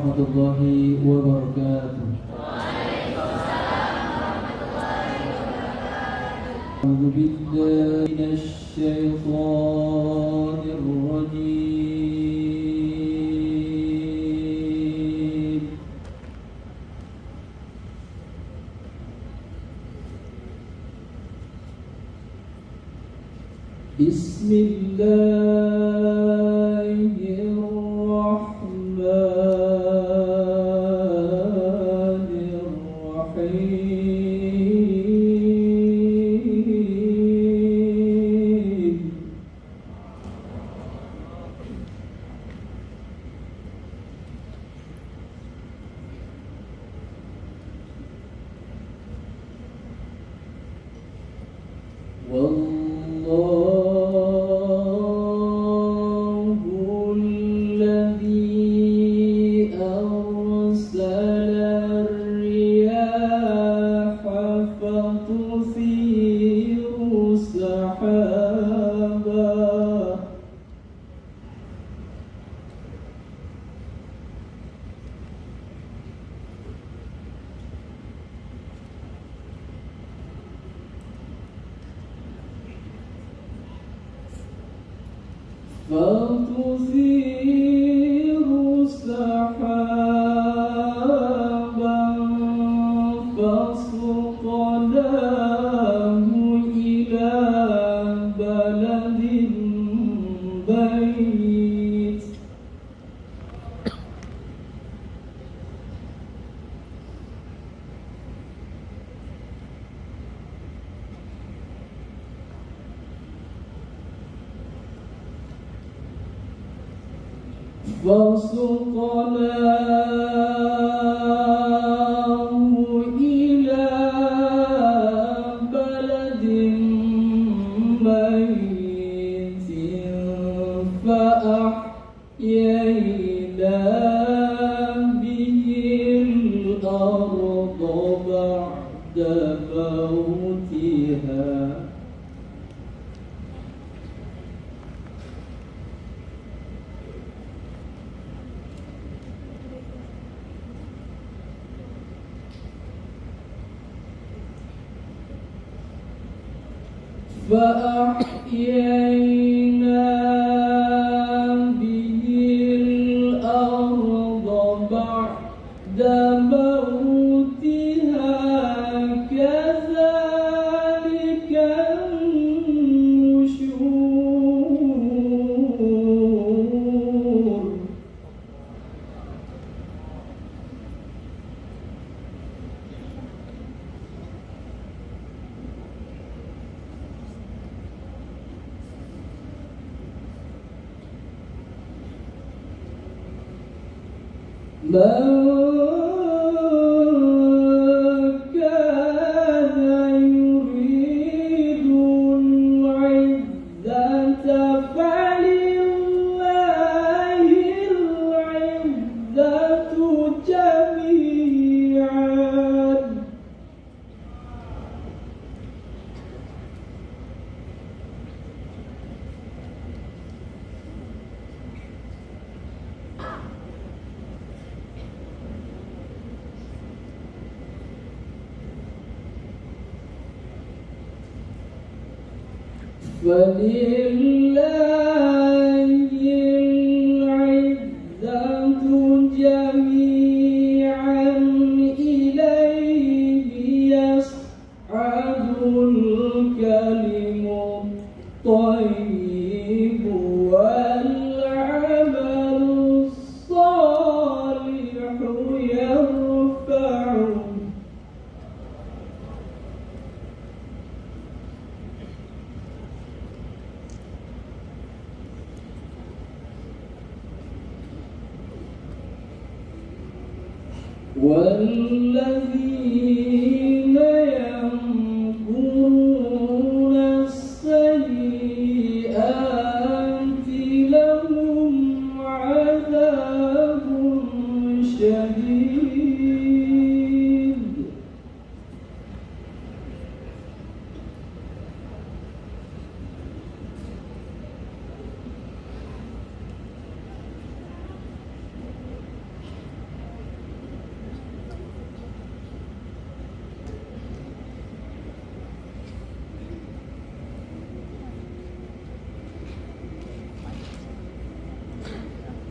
ورحمة الله وبركاته. أعوذ بالله من الشيطان الرجيم. بسم الله الرحمن الرحيم. والله الذي أرسل الرياح فتثير سحابا فسقناه إلى بلد ميت. فأحيينا به الأرض بعد موتها. فأحيينا به الأرض بعد موتها كذلك النشور. من كان يريد العزة فلله العزة جميعا. فلله العزة جميعا إليه يصعد الكلم الطيب والعمل الصالح يرفعه. والذين يمكرون السيئات لهم عذاب شديد.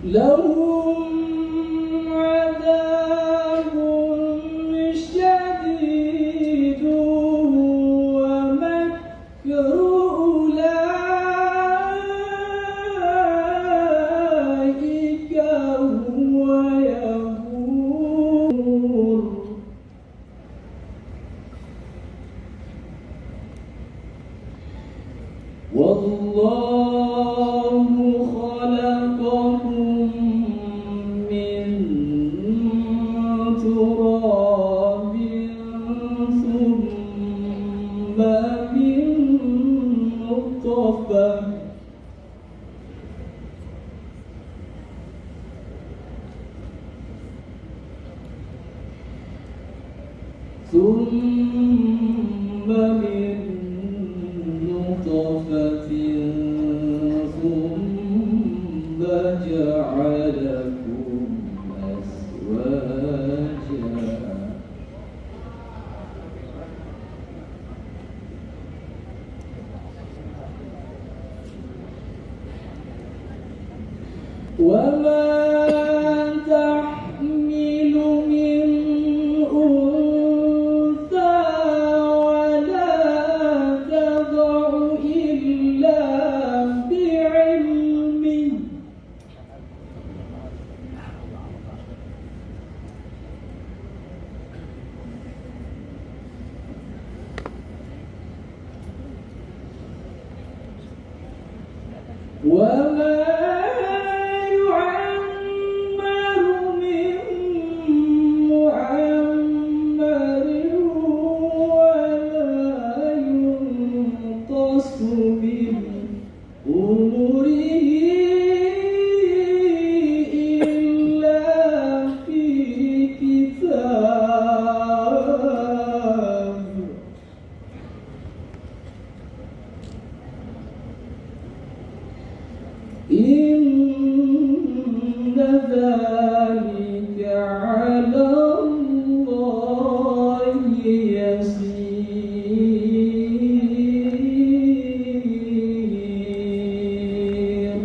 لهم عذاب شديد ومكر أولئك هو يبور والله خلقكم من تراب ثم من نطفة ثم جعلكم أزواجا وما تحمل من أنثى ولا تضع إلا بعلمه وما يعمر من معمر ولا ينقص من عمره إلا في كتاب إن ذلك على الله يسير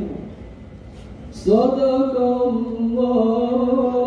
صدق الله